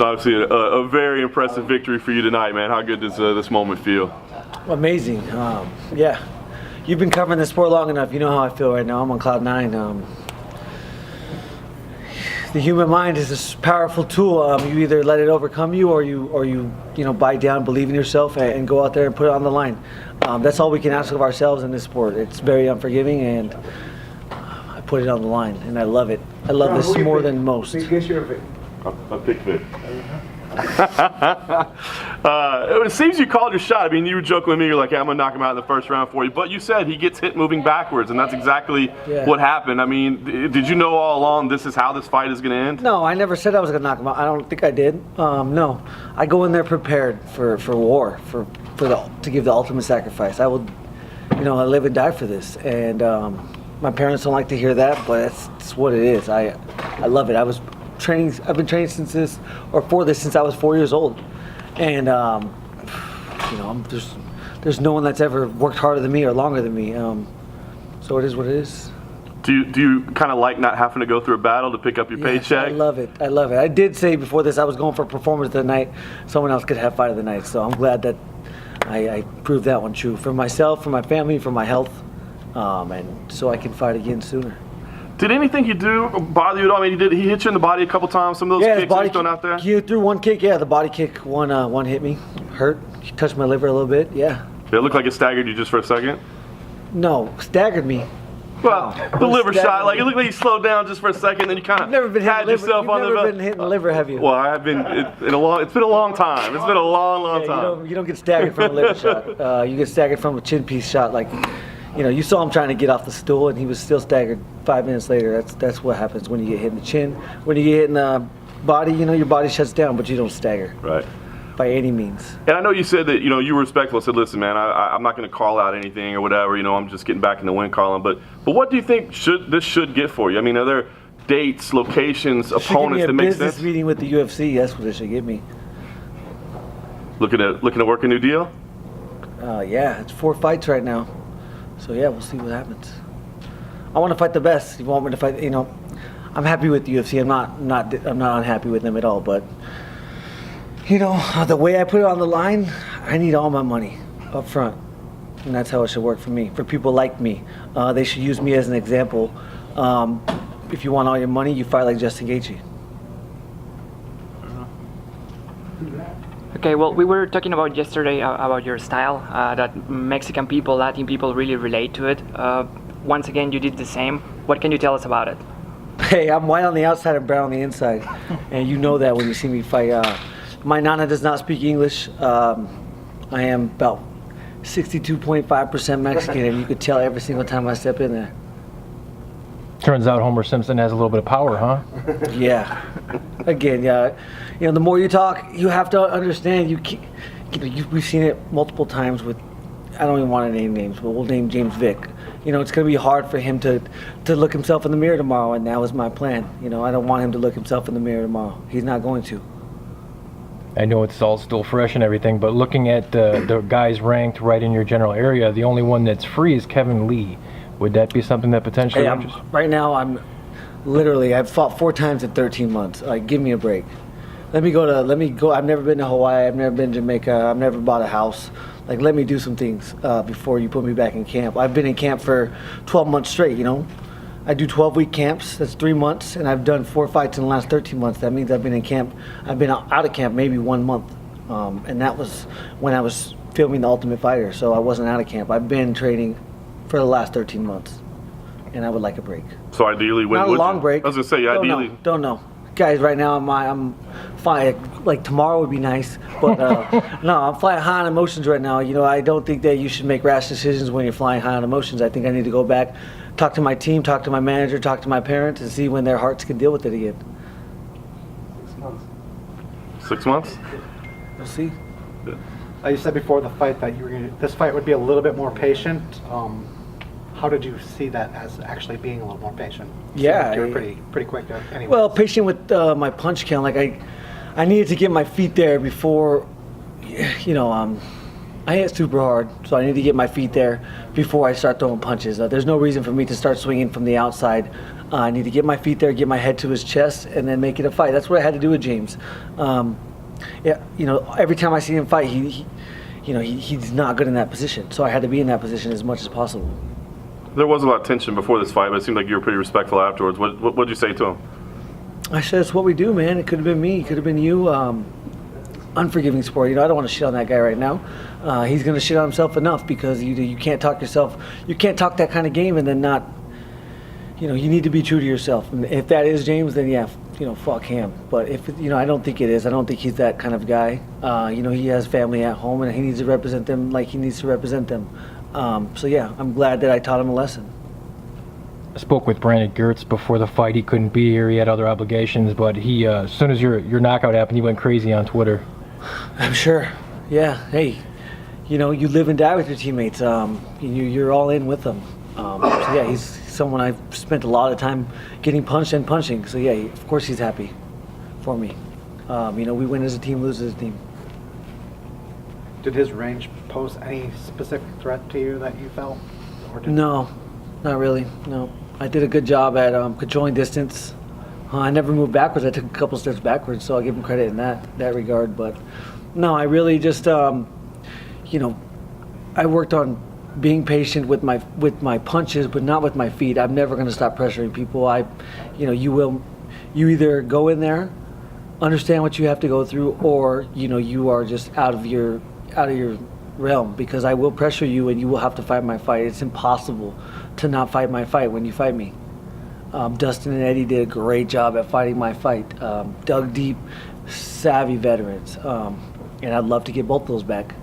obviously a very impressive victory for you tonight, man. How good does this moment feel? Amazing. Yeah, you've been covering the sport long enough. You know how I feel right now. I'm on cloud nine. The human mind is this powerful tool. You either let it overcome you, or you bite down, believe in yourself, and go out there and put it on the line. That's all we can ask of ourselves in this sport. It's very unforgiving, and I put it on the line, and I love it. I love this more than most. I picked Vick. It seems you called your shot. I mean, you were joking with me. You're like, hey, I'm going to knock him out in the first round for you. But you said he gets hit moving backwards, and that's exactly what happened. I mean, did you know all along this is how this fight is going to end? No, I never said I was going to knock him out. I don't think I did. No. I go in there prepared for war, to give the ultimate sacrifice. I will, I live and die for this. And my parents don't like to hear that, but that's what it is. I love it. I've been training since for this since I was 4 years old, and there's no one that's ever worked harder than me or longer than me. So it is what it is. Do you kind of like not having to go through a battle to pick up your paycheck? I love it. I love it. I did say before this I was going for performance of the night. Someone else could have fight of the night. So I'm glad that I proved that one true for myself, for my family, for my health, and so I can fight again sooner. Did anything he do bother you at all? I mean, he hit you in the body a couple times. Some of those kicks he's thrown out there. He threw one kick. Yeah, the body kick. One hit me. Hurt. He touched my liver a little bit. Yeah. It looked like it staggered you just for a second. No, staggered me. Well, the liver shot. Like it looked like he slowed down just for a second, then you kind of had yourself on the. You've never been hitting the liver, have you? Well, I've been. It's been a long time. It's been a long time. You don't get staggered from a liver shot. You get staggered from a chin piece shot. Like, you saw him trying to get off the stool, and he was still staggered 5 minutes later. That's what happens when you get hit in the chin. When you get hit in the body, your body shuts down, but you don't stagger. Right. By any means. And I know you said that, you were respectful. Said, listen, man, I'm not going to call out anything or whatever. I'm just getting back in the win column. But what do you think this should get for you? I mean, are there dates, locations, opponents that make sense? Business meeting with the UFC. That's what it should get me. Looking to work a new deal? Yeah, it's 4 fights right now. So yeah, we'll see what happens. I want to fight the best. You want me to fight? I'm happy with the UFC. I'm not unhappy with them at all. But the way I put it on the line, I need all my money up front, and that's how it should work for me. For people like me, they should use me as an example. If you want all your money, you fight like Justin Gaethje. Okay, well, we were talking about yesterday about your style, that Mexican people, Latin people really relate to it. Once again, you did the same. What can you tell us about it? Hey, I'm white on the outside and brown on the inside, and you know that when you see me fight. My nana does not speak English. I am about 62.5% Mexican, and you could tell every single time I step in there. Turns out Homer Simpson has a little bit of power, huh? Yeah. Again, yeah. The more you talk, you have to understand. We've seen it multiple times with. I don't even want to name names, but we'll name James Vick. It's going to be hard for him to look himself in the mirror tomorrow, and that was my plan. I don't want him to look himself in the mirror tomorrow. He's not going to. I know it's all still fresh and everything, but looking at the guys ranked right in your general area, the only one that's free is Kevin Lee. Would that be something that potentially interests? Right now, I've fought 4 times in 13 months. Like, give me a break. Let me go. I've never been to Hawaii. I've never been to Jamaica. I've never bought a house. Like, let me do some things before you put me back in camp. I've been in camp for 12 months straight, I do 12-week camps. That's 3 months, and I've done 4 fights in the last 13 months. That means I've been in camp. I've been out of camp maybe 1 month, and that was when I was filming The Ultimate Fighter. So I wasn't out of camp. I've been training for the last 13 months, and I would like a break. So ideally, when not would a long you? break. I was gonna say, ideally. Don't know. Guys, right now I'm flying. Like tomorrow would be nice, but no, I'm flying high on emotions right now. I don't think that you should make rash decisions when you're flying high on emotions. I think I need to go back, talk to my team, talk to my manager, talk to my parents, and see when their hearts can deal with it again. 6 months. 6 months? We'll see. You said before the fight that this fight would be a little bit more patient. How did you see that as actually being a little more patient? Yeah, you were pretty quick. Anyway. Well, patient with my punch count. Like I needed to get my feet there before. I hit super hard, so I need to get my feet there before I start throwing punches. There's no reason for me to start swinging from the outside I need to get my feet there, get my head to his chest, and then make it a fight. That's what I had to do with James. Yeah, you know, every time I see him fight, he's not good in that position. So I had to be in that position as much as possible. There was a lot of tension before this fight, but it seemed like you were pretty respectful afterwards. What'd you say to him? I said, it's what we do, man. It could have been me. It could have been you. Unforgiving sport. You know, I don't want to shit on that guy right now. He's going to shit on himself enough because you can't talk yourself. You can't talk that kind of game and then not. You know, you need to be true to yourself. And if that is James, then yeah, you know, fuck him. But if I don't think it is. I don't think he's that kind of guy. You know, he has family at home and he needs to represent them like he needs to represent them. So yeah, I'm glad that I taught him a lesson. I spoke with Brandon Gertz before the fight. He couldn't be here. He had other obligations, but he, as soon as your knockout happened, he went crazy on Twitter. I'm sure. Yeah. Hey, you know, you live and die with your teammates. You're all in with them. So yeah, he's someone I've spent a lot of time getting punched and punching. So yeah, of course he's happy for me. You know, we win as a team, lose as a team. Did his range pose any specific threat to you that you felt? Or No, not really. No, I did a good job at controlling distance. I never moved backwards. I took a couple steps backwards, so I'll give him credit in that regard. But no, I really just, you know, I worked on being patient with my punches, but not with my feet. I'm never going to stop pressuring people. You either go in there, understand what you have to go through, or you know you are just out of your realm, because I will pressure you and you will have to fight my fight. It's impossible to not fight my fight when you fight me. Dustin and Eddie did a great job at fighting my fight. Dug deep, savvy veterans, and I'd love to get both those back.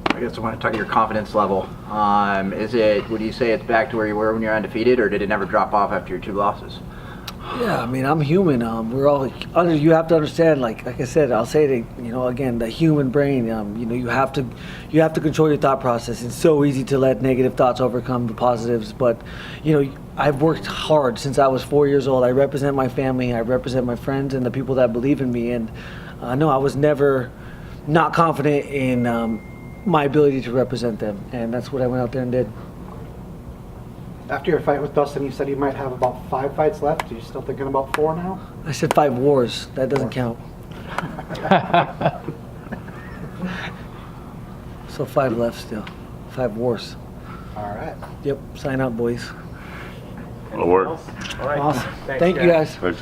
I guess I want to talk to your confidence level. Would you say it's back to where you were when you're undefeated, or did it never drop off after your 2 losses? Yeah, I mean, I'm human. We're all. You have to understand. Like I said, I'll say it. You know, again, the human brain. You know, you have to control your thought process. It's so easy to let negative thoughts overcome the positives. But you know, I've worked hard since I was 4 years old. I represent my family. I represent my friends and the people that believe in me. And no, I was never not confident in my ability to represent them. And that's what I went out there and did. After your fight with Dustin, you said you might have about 5 fights left. Are you still thinking about 4 now? I said 5 wars. That doesn't count. So 5 left still. 5 wars. All right. Yep. Sign up, boys. It'll work. Awesome. Thank you, guys. Thanks.